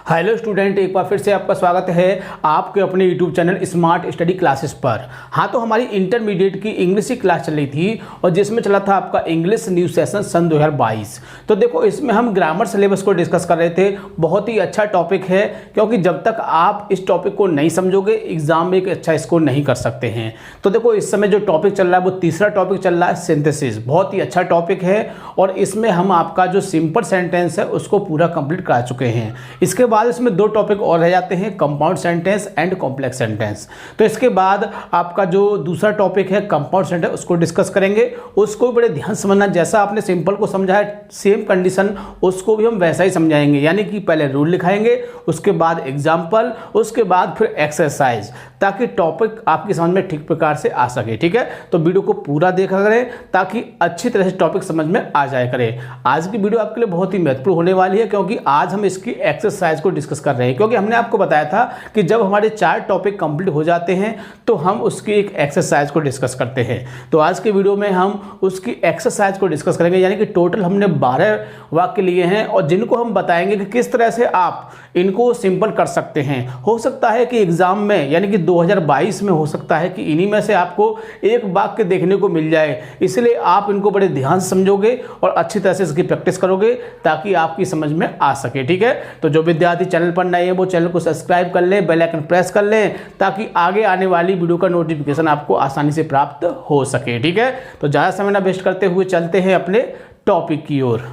Hello student, एक बार फिर से आपका स्वागत है आपके अपने YouTube channel smart study classes पर। हाँ, तो हमारी इंटरमीडिएट की इंग्लिश की क्लास चल रही थी और जिसमें चला था आपका इंग्लिश न्यू सेशन सन 2022। तो देखो, इसमें हम ग्रामर सिलेबस को डिस्कस कर रहे थे। बहुत ही अच्छा टॉपिक है, क्योंकि जब तक आप इस टॉपिक को नहीं समझोगे एग्जाम में एक अच्छा स्कोर नहीं कर सकते हैं। तो देखो, इस समय जो टॉपिक चल रहा है वो तीसरा टॉपिक चल रहा है, सिंथेसिस। बहुत ही अच्छा टॉपिक है और इसमें हम आपका जो सिंपल सेंटेंस है उसको पूरा कंप्लीट करा चुके हैं। इसके बाद इसमें दो टॉपिक और रह जाते हैं, compound sentence and complex sentence. तो इसके बाद आपका जो दूसरा टॉपिक है कंपाउंड सेंटेंस, उसको डिस्कस करेंगे। उसको बड़े ध्यान से समझना, जैसा आपने सिंपल को समझा है सेम कंडीशन उसको भी हम वैसा ही समझाएंगे। यानी कि पहले रूल लिखाएंगे, उसके बाद एग्जाम्पल, उसके बाद फिर एक्सरसाइज, ताकि टॉपिक आपकी समझ में ठीक प्रकार से आ सके। ठीक है, तो वीडियो को पूरा देखा करें ताकि अच्छी तरह से टॉपिक समझ में आ जाए करे। आज की वीडियो आपके लिए बहुत ही महत्वपूर्ण होने वाली है, क्योंकि आज हम इसकी एक्सरसाइज को डिस्कस कर रहे हैं। क्योंकि हमने आपको बताया था कि जब हमारे 4 टॉपिक कंप्लीट हो जाते हैं तो हम उसकी एक एक्सरसाइज को डिस्कस करते हैं। तो आज के वीडियो में हम उसकी एक्सरसाइज को डिस्कस करेंगे। यानी कि टोटल हमने 12 वाक्य लिए हैं और जिनको हम बताएंगे कि किस तरह से आप इनको सिंपल कर सकते हैं। हो सकता है कि एग्जाम में, यानी कि 2022 में हो सकता है कि इन्हीं में से आपको एक वाक्य देखने को मिल जाए। इसलिए आप इनको बड़े ध्यान से समझोगे और अच्छी तरह से इसकी प्रैक्टिस करोगे ताकि आपकी समझ में आ सके। ठीक है, तो जो विद्यार्थी चैनल पर नए हैं वो चैनल को सब्सक्राइब कर लें, बेल आइकन प्रेस कर लें, ताकि आगे आने वाली वीडियो का नोटिफिकेशन आपको आसानी से प्राप्त हो सके। ठीक है, तो ज़्यादा समय ना वेस्ट करते हुए चलते हैं अपने टॉपिक की ओर।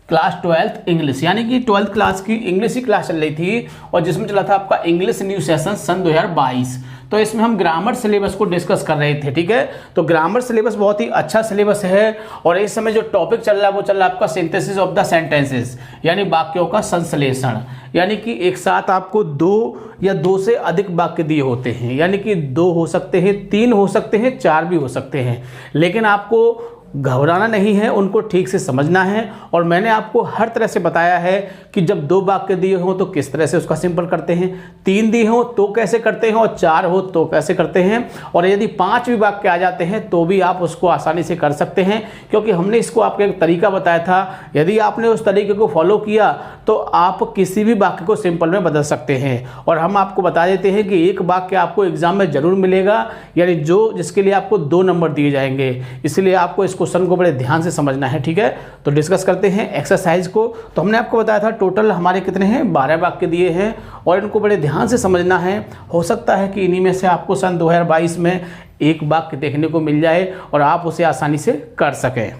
क्लास 12th इंग्लिश, यानी कि 12th क्लास की इंग्लिश की क्लास चल रही थी और जिसमें चला था आपका इंग्लिश न्यू सेशन सन 2022। तो इसमें हम ग्रामर सिलेबस को डिस्कस कर रहे थे। ठीक है, तो ग्रामर सिलेबस बहुत ही अच्छा सिलेबस है और इस समय जो टॉपिक चल रहा है वो चल रहा है आपका सिंथेसिस ऑफ द सेंटेंसेस, यानी वाक्यों का संश्लेषण। यानी कि एक साथ आपको 2 या 2 से अधिक वाक्य दिए होते हैं। यानी कि 2 हो सकते हैं, 3 हो सकते हैं, 4 भी हो सकते हैं, लेकिन आपको घबराना नहीं है, उनको ठीक से समझना है। और मैंने आपको हर तरह से बताया है कि जब 2 वाक्य दिए हों तो किस तरह से उसका सिंपल करते हैं, 3 दिए हों तो कैसे करते हैं और 4 हो तो कैसे करते हैं। और यदि 5 भी वाक्य आ जाते हैं तो भी आप उसको आसानी से कर सकते हैं, क्योंकि हमने इसको आपको एक तरीका बताया था। यदि आपने उस तरीके को फॉलो किया तो आप किसी भी वाक्य को सिंपल में बदल सकते हैं। और हम आपको बता देते हैं कि एक वाक्य आपको एग्जाम में जरूर मिलेगा, यानी जिसके लिए आपको 2 नंबर दिए जाएंगे। इसलिए आपको इस क्वेश्चन को बड़े ध्यान से समझना है। ठीक है, तो डिस्कस करते हैं एक्सरसाइज को। तो हमने आपको बताया था टोटल हमारे कितने हैं, 12 वाक्य दिए हैं और इनको बड़े ध्यान से समझना है। हो सकता है कि इन्हीं में से आपको सन 2022 में एक वाक्य देखने को मिल जाए और आप उसे आसानी से कर सकें।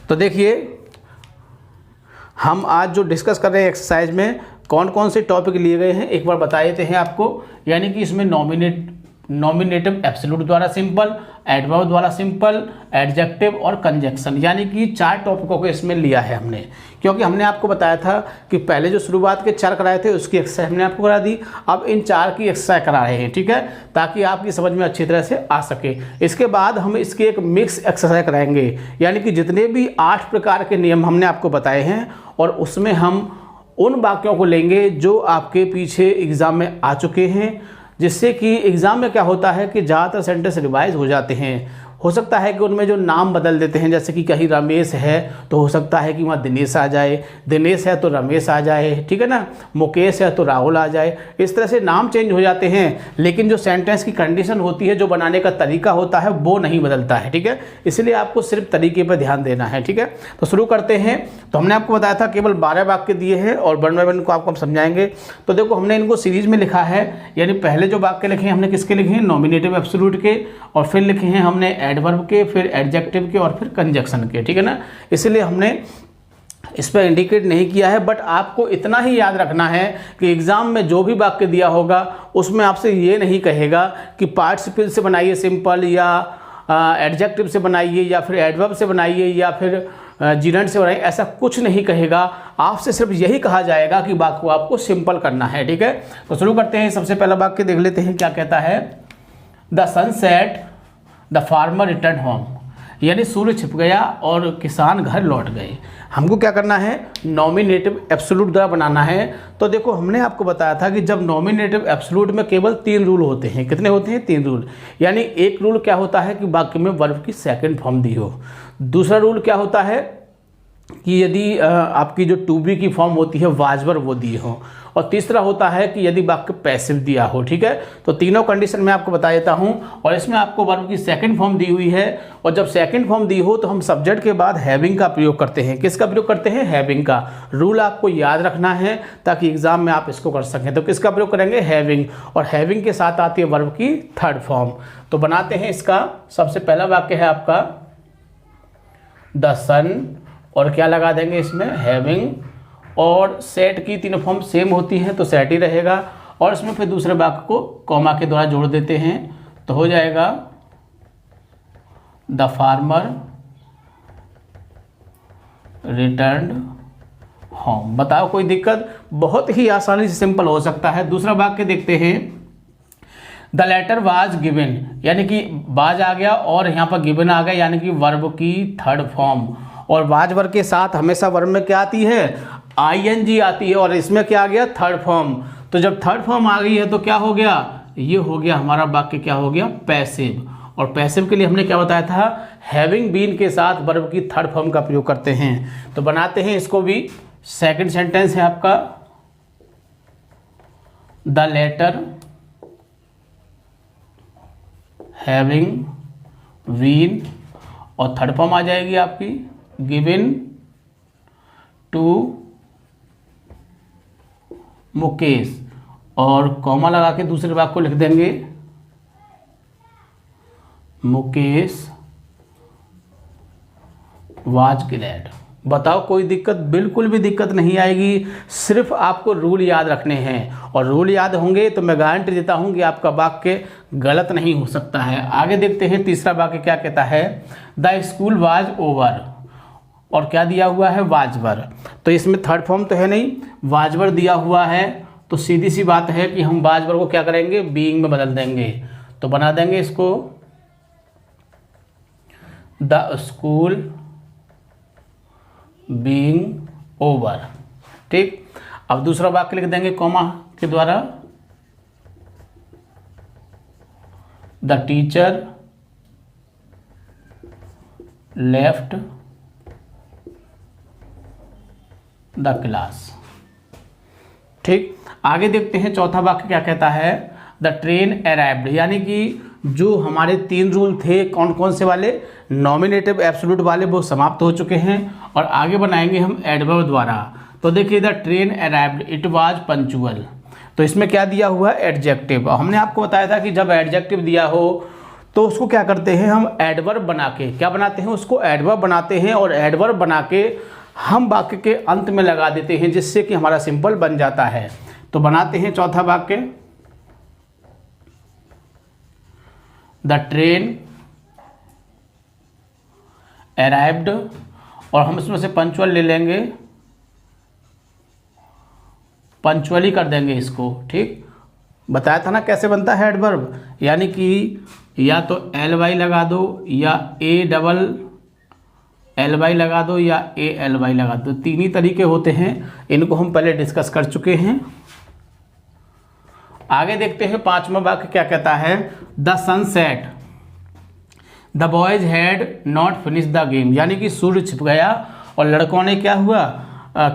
तो देखिए, हम आज जो डिस्कस कर रहे हैं एक्सरसाइज में कौन कौन से टॉपिक लिए गए हैं एक बार बता देते हैं आपको। यानी कि इसमें नॉमिनेटिव एब्सोल्यूट द्वारा सिंपल, एडवर्ब द्वारा सिंपल, एडजेक्टिव और कंजक्शन, यानी कि 4 टॉपिकों को इसमें लिया है हमने। क्योंकि हमने आपको बताया था कि पहले जो शुरुआत के 4 कराए थे उसकी एक्सरसाइज हमने आपको करा दी, अब इन 4 की एक्सरसाइज करा रहे हैं। ठीक है, ताकि आपकी समझ में अच्छी तरह से आ सके। इसके बाद हम इसकी एक मिक्स एक्सरसाइज कराएंगे, यानी कि जितने भी 8 प्रकार के नियम हमने आपको बताए हैं और उसमें हम उन वाक्यों को लेंगे जो आपके पीछे एग्जाम में आ चुके हैं, जिससे कि एग्ज़ाम में क्या होता है कि ज़्यादातर सेंटेंस रिवाइज हो जाते हैं। हो सकता है कि उनमें जो नाम बदल देते हैं, जैसे कि कहीं रमेश है तो हो सकता है कि वहाँ दिनेश आ जाए, दिनेश है तो रमेश आ जाए, ठीक है ना, मुकेश है तो राहुल आ जाए। इस तरह से नाम चेंज हो जाते हैं, लेकिन जो सेंटेंस की कंडीशन होती है, जो बनाने का तरीका होता है, वो नहीं बदलता है। ठीक है, इसलिए आपको सिर्फ तरीके पर ध्यान देना है। ठीक है, तो शुरू करते हैं। तो हमने आपको बताया था केवल 12 वाक्य दिए हैं और वन बाय वन को आपको हम समझाएंगे। तो देखो, हमने इनको सीरीज में लिखा है, यानी पहले जो वाक्य लिखे हैं हमने किसके लिखे हैं, नॉमिनेटिव एब्सोल्यूट के, और फिर लिखे हैं हमने एडवर्ब के, फिर एडजेक्टिव के और फिर कंजक्शन के। ठीक है ना, इसलिए हमने इस पर इंडिकेट नहीं किया है। बट आपको इतना ही याद रखना है कि एग्जाम में जो भी वाक्य दिया होगा उसमें आपसे ये नहीं कहेगा कि पार्टिसिपल से बनाइए सिंपल, या एडजेक्टिव से बनाइए, या फिर एडवर्ब से बनाइए, या फिर जीरेंट से बनाइए। ऐसा कुछ नहीं कहेगा, आपसे सिर्फ यही कहा जाएगा कि वाक्य को आपको सिंपल करना है। ठीक है, तो शुरू करते हैं। सबसे पहला वाक्य देख लेते हैं क्या कहता है। The sun set, the farmer return home, यानी सूर्य छिप गया और किसान घर लौट गए। हमको क्या करना है, नॉमिनेटिव एब्सोल्यूट द्वारा बनाना है। तो देखो, हमने आपको बताया था कि जब नॉमिनेटिव एब्सोल्यूट में केवल 3 रूल होते हैं। कितने होते हैं, 3 रूल। यानी एक रूल क्या होता है कि वाक्य में वर्ब की सेकंड फॉर्म दी हो। दूसरा रूल क्या होता है कि यदि आपकी जो टू बी की फॉर्म होती है वाज वर्ब वो दी हो, और तीसरा होता है कि यदि वाक्य पैसिव दिया हो। ठीक है, तो तीनों कंडीशन मैं आपको बता देता हूं। और इसमें आपको वर्ब की सेकंड फॉर्म दी हुई है, और जब सेकंड फॉर्म दी हो तो हम सब्जेक्ट के बाद हैविंग का प्रयोग करते हैं। किसका प्रयोग करते हैं? हैविंग का। रूल आपको याद रखना है ताकि एग्जाम में आप इसको कर सकें। तो किसका प्रयोग करेंगे? हैविंग। और हैविंग के साथ आती है वर्ब की थर्ड फॉर्म। तो बनाते हैं इसका। सबसे पहला वाक्य है आपका द सन, और क्या लगा देंगे इसमें? हैविंग। और सेट की तीनों फॉर्म सेम होती हैं तो सेट ही रहेगा, और इसमें फिर दूसरे वाक्य को कॉमा के द्वारा जोड़ देते हैं तो हो जाएगा द फार्मर रिटर्न्ड होम। बताओ कोई दिक्कत? बहुत ही आसानी से सिंपल हो सकता है। दूसरा वाक्य देखते हैं, द लेटर वाज गिवन, यानी कि वाज आ गया और यहाँ पर गिवन आ गया, यानी कि वर्ब की थर्ड फॉर्म। और वाज वर्ब के साथ हमेशा वर्ब में क्या आती है? आईएनजी आती है, और इसमें क्या आ गया? Third form. तो जब थर्ड फॉर्म आ गई है तो क्या हो गया? ये हो गया हमारा वाक्य, क्या हो गया? पैसिव। और पैसिव के लिए हमने क्या बताया था? हैविंग बीन के साथ वर्ब की थर्ड फॉर्म का प्रयोग करते हैं। तो बनाते हैं इसको भी। सेकंड सेंटेंस है आपका द लेटर हैविंग बीन, और थर्ड फॉर्म आ जाएगी आपकी गिवन टू मुकेश, और कॉमा लगा के दूसरे वाक्य को लिख देंगे मुकेश वाज ग्लैड। बताओ कोई दिक्कत? बिल्कुल भी दिक्कत नहीं आएगी, सिर्फ आपको रूल याद रखने हैं, और रूल याद होंगे तो मैं गारंटी देता हूं कि आपका वाक्य गलत नहीं हो सकता है। आगे देखते हैं तीसरा वाक्य क्या कहता है, द स्कूल वाज ओवर, और क्या दिया हुआ है? वाजवर। तो इसमें थर्ड फॉर्म तो है नहीं, वाजवर दिया हुआ है, तो सीधी सी बात है कि हम वाजवर को क्या करेंगे? बीइंग में बदल देंगे। तो बना देंगे इसको द स्कूल बीइंग ओवर। ठीक, अब दूसरा वाक्य लिख देंगे कॉमा के द्वारा, the teacher left the class. ठीक, आगे देखते हैं चौथा वाक्य क्या कहता है, द ट्रेन अराइव्ड, यानी कि जो हमारे तीन रूल थे कौन कौन से वाले? नॉमिनेटिव एब्सोल्यूट वाले, वो समाप्त हो चुके हैं, और आगे बनाएंगे हम एडवर्ब द्वारा। तो देखिए the train arrived, it was punctual. तो इसमें क्या दिया हुआ है? एडजेक्टिव। हमने आपको बताया था कि जब एडजेक्टिव दिया हो तो उसको क्या करते हैं हम? एडवर्ब बना के क्या बनाते हैं? उसको एडवर्ब बनाते हैं, और एडवर्ब बना के हम वाक्य के अंत में लगा देते हैं, जिससे कि हमारा सिंपल बन जाता है। तो बनाते हैं चौथा वाक्य, द ट्रेन अराइव्ड, और हम इसमें से पंक्चुअल ले लेंगे, पंक्चुअली कर देंगे इसको। ठीक, बताया था ना कैसे बनता है एडवर्ब, यानी कि या तो एल वाई लगा दो, या ए डबल एल वाई लगा दो, या ए एल वाई लगा दो। तीन ही तरीके होते हैं, इनको हम पहले डिस्कस कर चुके हैं। आगे देखते हैं पांचवा वाक्य क्या कहता है, the sunset the boys had not finish the game, यानी कि सूर्य छिप गया और लड़कों ने क्या हुआ?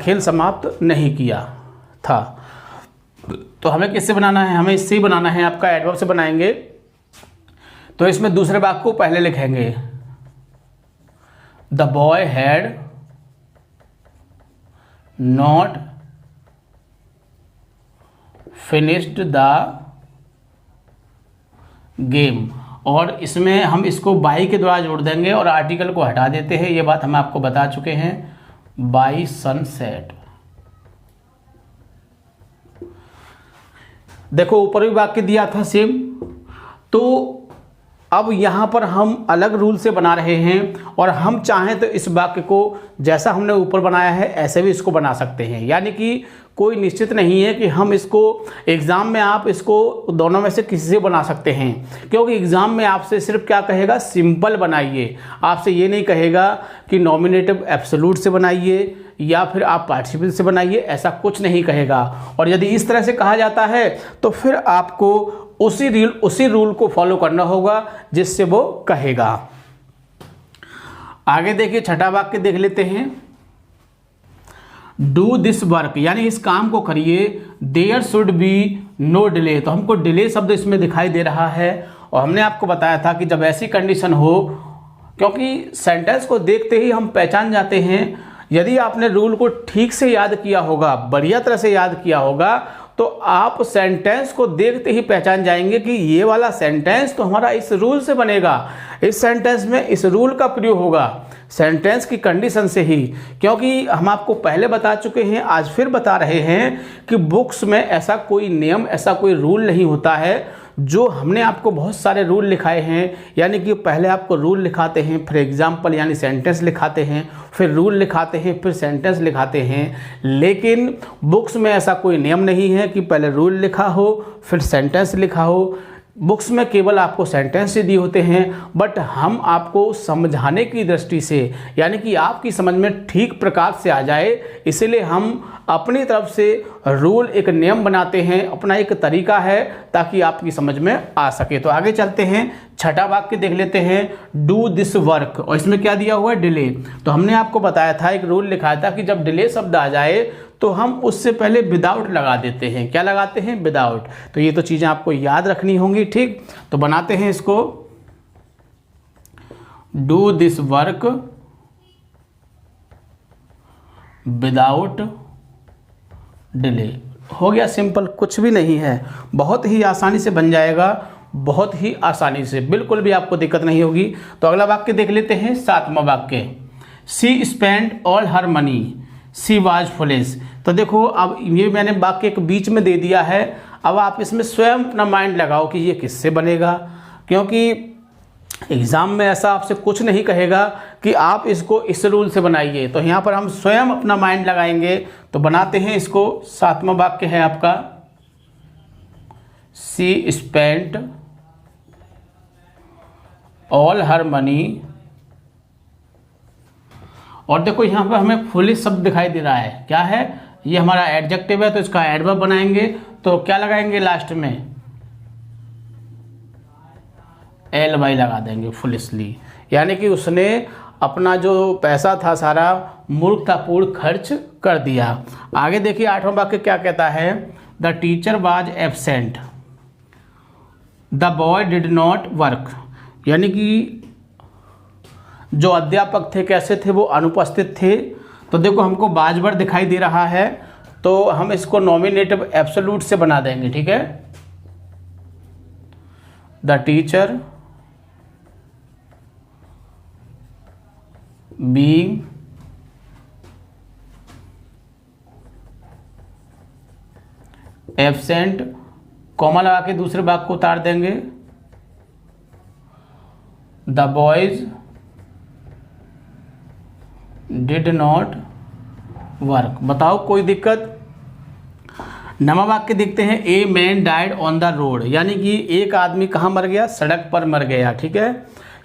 खेल समाप्त नहीं किया था। तो हमें किससे बनाना है? हमें इससे ही बनाना है, आपका एडवर्ब से बनाएंगे। तो इसमें दूसरे वाक्य को पहले लिखेंगे, the boy had not finished the game, और इसमें हम इसको बाई के द्वारा जोड़ देंगे और आर्टिकल को हटा देते हैं। ये बात हम आपको बता चुके हैं, बाई सनसेट। देखो ऊपर भी वाक्य दिया था सेम, तो अब यहाँ पर हम अलग रूल से बना रहे हैं, और हम चाहें तो इस वाक्य को जैसा हमने ऊपर बनाया है ऐसे भी इसको बना सकते हैं। यानी कि कोई निश्चित नहीं है कि हम इसको एग्ज़ाम में, आप इसको दोनों में से किसी से बना सकते हैं, क्योंकि एग्ज़ाम में आपसे सिर्फ क्या कहेगा? सिंपल बनाइए। आपसे ये नहीं कहेगा कि नॉमिनेटिव एब्सोल्यूट से बनाइए या फिर आप पार्टिसिपल से बनाइए, ऐसा कुछ नहीं कहेगा। और यदि इस तरह से कहा जाता है तो फिर आपको उसी रूल को फॉलो करना होगा जिससे वो कहेगा। आगे देखिए छठा वाक्य देख लेते हैं, डू दिस वर्क, यानी इस काम को करिए, there should be no delay. तो हमको डिले शब्द इसमें दिखाई दे रहा है, और हमने आपको बताया था कि जब ऐसी कंडीशन हो, क्योंकि सेंटेंस को देखते ही हम पहचान जाते हैं, यदि आपने रूल को ठीक से याद किया होगा, बढ़िया तरह से याद किया होगा, तो आप सेंटेंस को देखते ही पहचान जाएंगे कि ये वाला सेंटेंस तो हमारा इस रूल से बनेगा, इस सेंटेंस में इस रूल का प्रयोग होगा, सेंटेंस की कंडीशन से ही। क्योंकि हम आपको पहले बता चुके हैं, आज फिर बता रहे हैं कि बुक्स में ऐसा कोई नियम, ऐसा कोई रूल नहीं होता है। जो हमने आपको बहुत सारे रूल लिखाए हैं, यानी कि पहले आपको रूल लिखाते हैं, फिर एग्जाम्पल यानी सेंटेंस लिखाते हैं, फिर रूल लिखाते हैं, फिर सेंटेंस लिखाते हैं। लेकिन बुक्स में ऐसा कोई नियम नहीं है कि पहले रूल लिखा हो फिर सेंटेंस लिखा हो। बुक्स में केवल आपको सेंटेंस ही दिए होते हैं, बट हम आपको समझाने की दृष्टि से, यानी कि आपकी समझ में ठीक प्रकार से आ जाए, इसलिए हम अपनी तरफ से रूल, एक नियम बनाते हैं, अपना एक तरीका है ताकि आपकी समझ में आ सके। तो आगे चलते हैं, छठा वाक्य देख लेते हैं, डू दिस वर्क, और इसमें क्या दिया हुआ है, डिले। तो हमने आपको बताया था, एक रूल लिखाया था कि जब डिले शब्द आ जाए तो हम उससे पहले विदाउट लगा देते हैं। क्या लगाते हैं, विदाउट। तो ये तो चीज़ें आपको याद रखनी होंगी, ठीक। तो बनाते हैं इसको, do this work without delay. हो गया सिंपल, कुछ भी नहीं है, बहुत ही आसानी से बन जाएगा, बहुत ही आसानी से, बिल्कुल भी आपको दिक्कत नहीं होगी। तो अगला वाक्य देख लेते हैं, सातवां वाक्य, she spend all her money she was foolish. तो देखो, अब ये मैंने वाक्य के बीच में दे दिया है, अब आप इसमें स्वयं अपना माइंड लगाओ कि ये किससे बनेगा, क्योंकि एग्ज़ाम में ऐसा आपसे कुछ नहीं कहेगा कि आप इसको इस रूल से बनाइए। तो यहाँ पर हम स्वयं अपना माइंड लगाएंगे। तो बनाते हैं इसको, सातवां वाक्य है आपका, सी स्पेंट ऑल हर मनी, और देखो यहाँ पर हमें फुलिश शब्द दिखाई दे रहा है, क्या है, ये हमारा एडजेक्टिव है, तो इसका एडवर्ब बनाएंगे। तो क्या लगाएंगे लास्ट में, एल वाई लगा देंगे, फुलिशली, यानी कि उसने अपना जो पैसा था सारा मूर्खतापूर्ण खर्च कर दिया। आगे देखिए, आठवां वाक्य क्या कहता है, the teacher was absent the boy did not work, यानी कि जो अध्यापक थे कैसे थे, वो अनुपस्थित थे। तो देखो हमको बाजवर दिखाई दे रहा है, तो हम इसको नॉमिनेटिव एब्सोल्यूट से बना देंगे, ठीक है। The teacher being absent, comma लगा के दूसरे भाग को उतार देंगे, the boys did not work. बताओ कोई दिक्कत। नवा वाक्य देखते हैं, a man died on the road, यानी कि एक आदमी कहाँ मर गया, सड़क पर मर गया, ठीक है।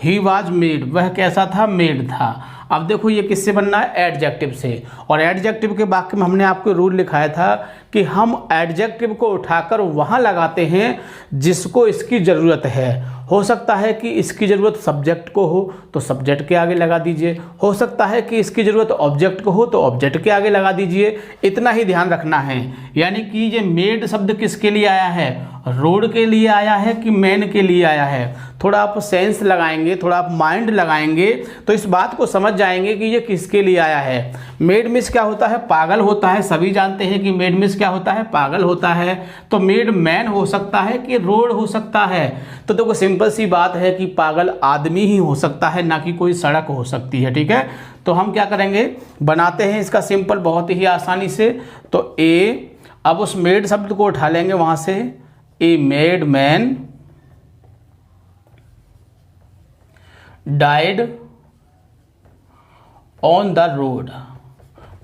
ही वाज मेड, वह कैसा था, मेड था। अब देखो ये किससे बनना है, एडजेक्टिव से, और एडजेक्टिव के वाक्य में हमने आपको रूल लिखाया था कि हम एडजेक्टिव को उठाकर वहाँ लगाते हैं जिसको इसकी ज़रूरत है। हो सकता है कि इसकी ज़रूरत सब्जेक्ट को हो तो सब्जेक्ट के आगे लगा दीजिए, हो सकता है कि इसकी ज़रूरत ऑब्जेक्ट को हो तो ऑब्जेक्ट के आगे लगा दीजिए, इतना ही ध्यान रखना है। यानी कि ये मेड शब्द किसके लिए आया है, रोड के लिए आया है कि मैन के लिए आया है। थोड़ा आप सेंस लगाएंगे, थोड़ा आप माइंड लगाएंगे तो इस बात को समझ जाएंगे कि ये किसके लिए आया है। मेड मिस क्या होता है, पागल होता है, सभी जानते हैं कि मेड मिस क्या होता है, पागल होता है। तो मेड मैन हो सकता है कि रोड हो सकता है। तो देखो सिंपल सी बात है कि पागल आदमी ही हो सकता है, ना कि कोई सड़क हो सकती है, ठीक है। तो हम क्या करेंगे, बनाते हैं इसका सिंपल बहुत ही आसानी से। तो ए, अब उस मेड शब्द को उठा लेंगे वहां से, a mad man died on the road.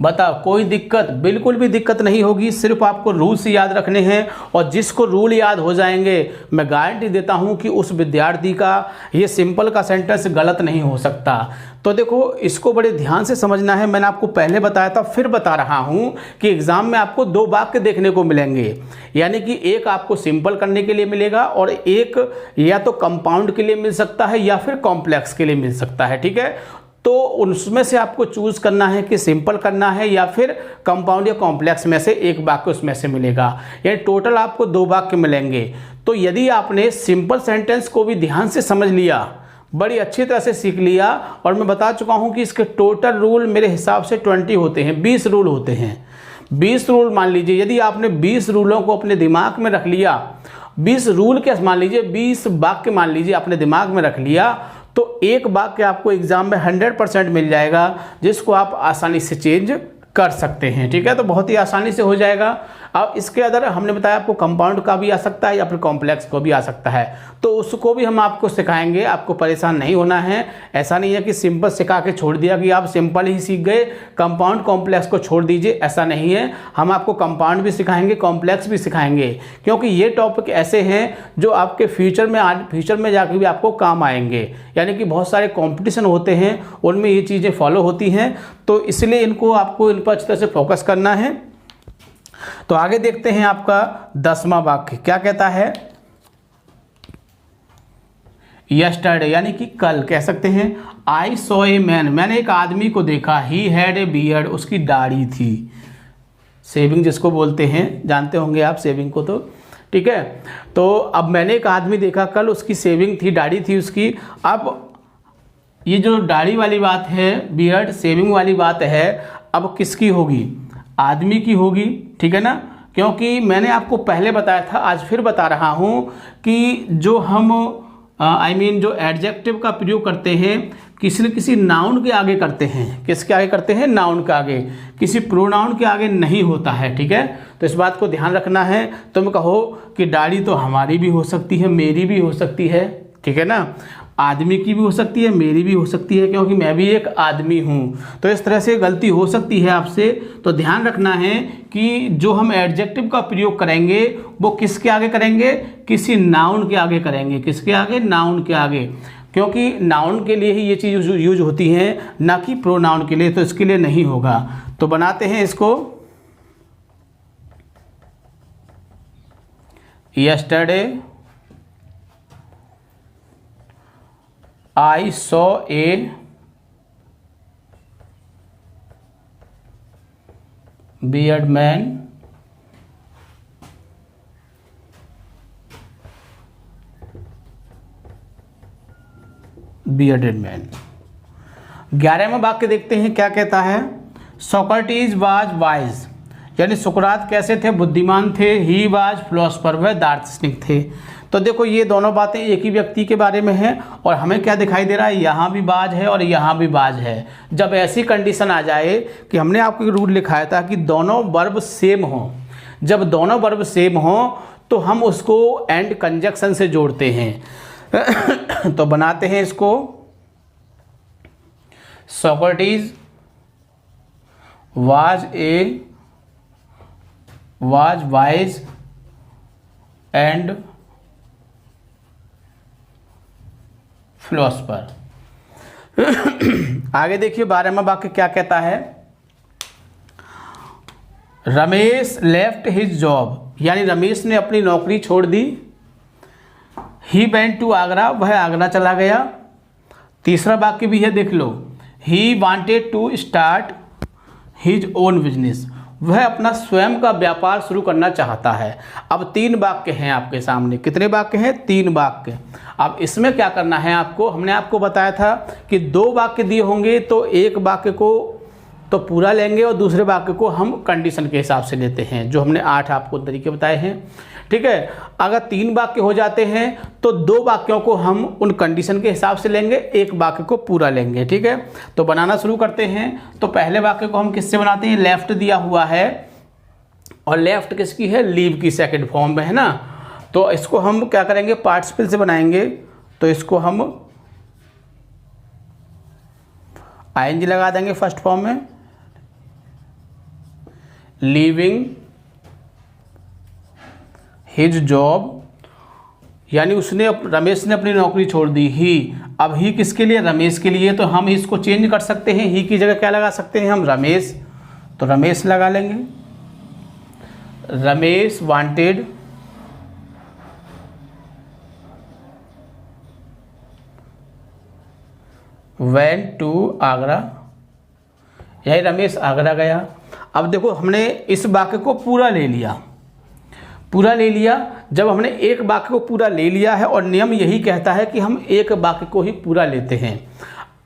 बताओ कोई दिक्कत, बिल्कुल भी दिक्कत नहीं होगी, सिर्फ आपको रूल्स याद रखने हैं, और जिसको रूल याद हो जाएंगे मैं गारंटी देता हूं कि उस विद्यार्थी का ये सिंपल का सेंटेंस गलत नहीं हो सकता। तो देखो इसको बड़े ध्यान से समझना है, मैंने आपको पहले बताया था फिर बता रहा हूं कि एग्जाम में आपको दो वाक्य देखने को मिलेंगे, यानी कि एक आपको सिंपल करने के लिए मिलेगा और एक या तो कंपाउंड के लिए मिल सकता है या फिर कॉम्प्लेक्स के लिए मिल सकता है, ठीक है। तो उसमें से आपको चूज़ करना है कि सिंपल करना है या फिर कंपाउंड या कॉम्प्लेक्स में से एक वाक्य उसमें से मिलेगा। यानी टोटल आपको 2 वाक्य मिलेंगे। तो यदि आपने सिंपल सेंटेंस को भी ध्यान से समझ लिया, बड़ी अच्छी तरह से सीख लिया, और मैं बता चुका हूँ कि इसके टोटल रूल मेरे हिसाब से 20 होते हैं, 20 रूल होते हैं। 20 रूल मान लीजिए, यदि आपने 20 रूलों को अपने दिमाग में रख लिया, 20 रूल के मान लीजिए 20 वाक्य मान लीजिए अपने दिमाग में रख लिया, तो एक वाक्य आपको एग्जाम में 100% मिल जाएगा, जिसको आप आसानी से चेंज कर सकते हैं। ठीक है, तो बहुत ही आसानी से हो जाएगा। अब इसके अंदर हमने बताया आपको कंपाउंड का भी आ सकता है या फिर कॉम्प्लेक्स को भी आ सकता है, तो उसको भी हम आपको सिखाएंगे। आपको परेशान नहीं होना है। ऐसा नहीं है कि सिंपल सिखा के छोड़ दिया कि आप सिंपल ही सीख गए, कंपाउंड कॉम्प्लेक्स को छोड़ दीजिए, ऐसा नहीं है। हम आपको कंपाउंड भी सिखाएंगे, कॉम्प्लेक्स भी सिखाएंगे, क्योंकि ये टॉपिक ऐसे हैं जो आपके फ्यूचर में जाकर भी आपको काम आएंगे। यानी कि बहुत सारे कॉम्पिटिशन होते हैं, उनमें ये चीज़ें फॉलो होती हैं, तो इसलिए आपको इन पर अच्छी तरह से फोकस करना है। तो आगे देखते हैं आपका 10वां वाक्य क्या कहता है। यस्टरडे यानी कि कल कह सकते हैं। आई सॉ ए मैन, मैंने एक आदमी को देखा। ही हैड ए बियर्ड, उसकी दाढ़ी थी। शेविंग जिसको बोलते हैं, जानते होंगे आप शेविंग को, तो ठीक है। तो अब मैंने एक आदमी देखा कल, उसकी शेविंग थी, दाढ़ी थी उसकी। अब ये जो दाढ़ी वाली बात है, बियर्ड शेविंग वाली बात है, अब किसकी होगी? आदमी की होगी, ठीक है ना। क्योंकि मैंने आपको पहले बताया था, आज फिर बता रहा हूँ कि जो हम जो एडजेक्टिव का प्रयोग करते हैं किसी न किसी नाउन के आगे करते हैं। किसके आगे करते हैं? नाउन के आगे, किसी प्रोनाउन के आगे नहीं होता है, ठीक है। तो इस बात को ध्यान रखना है। तुम कहो कि दाढ़ी तो हमारी भी हो सकती है, मेरी भी हो सकती है, ठीक है ना। आदमी की भी हो सकती है, मेरी भी हो सकती है, क्योंकि मैं भी एक आदमी हूँ। तो इस तरह से गलती हो सकती है आपसे। तो ध्यान रखना है कि जो हम एडजेक्टिव का प्रयोग करेंगे वो किसके आगे करेंगे? किसी नाउन के आगे करेंगे। किसके आगे? नाउन के आगे, क्योंकि नाउन के लिए ही ये चीज़ यूज होती है, ना कि प्रोनाउन के लिए। तो इसके लिए नहीं होगा। तो बनाते हैं इसको। Yesterday I saw a bearded man bearded man। 11वां वाक्य देखते हैं क्या कहता है। सोक्रेटिस वाज वाइज, यानी सुकरात कैसे थे? बुद्धिमान थे। ही वाज फिलोसफर, वह दार्शनिक थे। तो देखो ये दोनों बातें एक ही व्यक्ति के बारे में है, और हमें क्या दिखाई दे रहा है? यहाँ भी बाज है और यहाँ भी बाज है। जब ऐसी कंडीशन आ जाए कि हमने आपको रूल लिखाया था कि दोनों वर्ब सेम हो, जब दोनों वर्ब सेम हो तो हम उसको एंड कंजक्शन से जोड़ते हैं। तो बनाते हैं इसको। Socrates was wise and philosopher. आगे देखिए 12वां वाक्य क्या कहता है। रमेश लेफ्ट हिज जॉब, यानी रमेश ने अपनी नौकरी छोड़ दी। ही वेंट टू आगरा, वह आगरा चला गया। तीसरा वाक्य भी है, देख लो। He wanted to start his own business, वह अपना स्वयं का व्यापार शुरू करना चाहता है। अब 3 वाक्य हैं आपके सामने। कितने वाक्य हैं? 3 वाक्य। अब इसमें क्या करना है आपको? हमने आपको बताया था कि 2 वाक्य दिए होंगे तो एक वाक्य को तो पूरा लेंगे और दूसरे वाक्य को हम कंडीशन के हिसाब से लेते हैं, जो हमने 8 आपको तरीके बताए हैं, ठीक है। अगर 3 वाक्य हो जाते हैं तो 2 वाक्यों को हम उन कंडीशन के हिसाब से लेंगे, एक वाक्य को पूरा लेंगे, ठीक है। तो बनाना शुरू करते हैं। तो पहले वाक्य को हम किससे बनाते हैं? लेफ्ट दिया हुआ है, और लेफ्ट किसकी है? लीव की सेकंड फॉर्म में है ना। तो इसको हम क्या करेंगे? पार्टिसिपल से बनाएंगे। तो इसको हम आईएनजी लगा देंगे फर्स्ट फॉर्म में। लीविंग हिज जॉब, यानी रमेश ने अपनी नौकरी छोड़ दी। ही, अब ही किसके लिए? रमेश के लिए। तो हम इसको चेंज कर सकते हैं। ही की जगह क्या लगा सकते हैं हम? रमेश। तो रमेश लगा लेंगे। Ramesh wanted went to Agra, यही रमेश आगरा गया। अब देखो हमने इस वाक्य को पूरा ले लिया, पूरा ले लिया। जब हमने एक वाक्य को पूरा ले लिया है और नियम यही कहता है कि हम एक वाक्य को ही पूरा लेते हैं।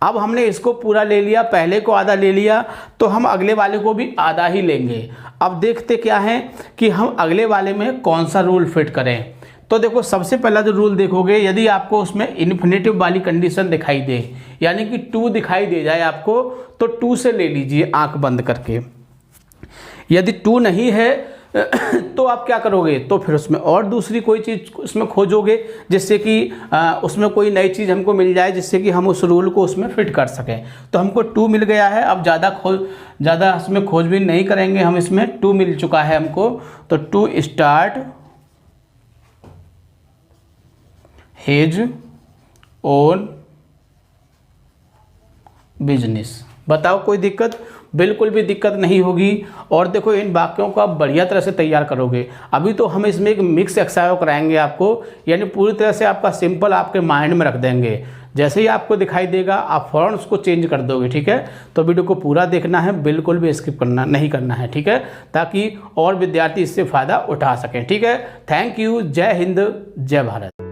अब हमने इसको पूरा ले लिया, पहले को आधा ले लिया, तो हम अगले वाले को भी आधा ही लेंगे। अब देखते क्या है कि हम अगले वाले में कौन सा रूल फिट करें। तो देखो सबसे पहला जो रूल देखोगे, यदि आपको उसमें इन्फिनेटिव वाली कंडीशन दिखाई दे, यानी कि टू दिखाई दे जाए आपको, तो टू से ले लीजिए आंख बंद करके। यदि टू नहीं है तो आप क्या करोगे, तो फिर उसमें और दूसरी कोई चीज़ उसमें खोजोगे जिससे कि उसमें कोई नई चीज़ हमको मिल जाए, जिससे कि हम उस रूल को उसमें फिट कर सकें। तो हमको टू मिल गया है। अब ज़्यादा इसमें खोजबीन नहीं करेंगे, हम इसमें टू मिल चुका है हमको। तो to start his own business. बताओ कोई दिक्कत? बिल्कुल भी दिक्कत नहीं होगी। और देखो इन वाक्यों को आप बढ़िया तरह से तैयार करोगे। अभी तो हम इसमें एक मिक्स एक्सरसाइज कराएंगे आपको, यानी पूरी तरह से आपका सिंपल आपके माइंड में रख देंगे। जैसे ही आपको दिखाई देगा आप फ़ौरन उसको चेंज कर दोगे, ठीक है। तो वीडियो को पूरा देखना है, बिल्कुल भी स्किप नहीं करना है, ठीक है, ताकि और विद्यार्थी इससे फ़ायदा उठा सकें, ठीक है। Thank you. जय हिंद, जय भारत।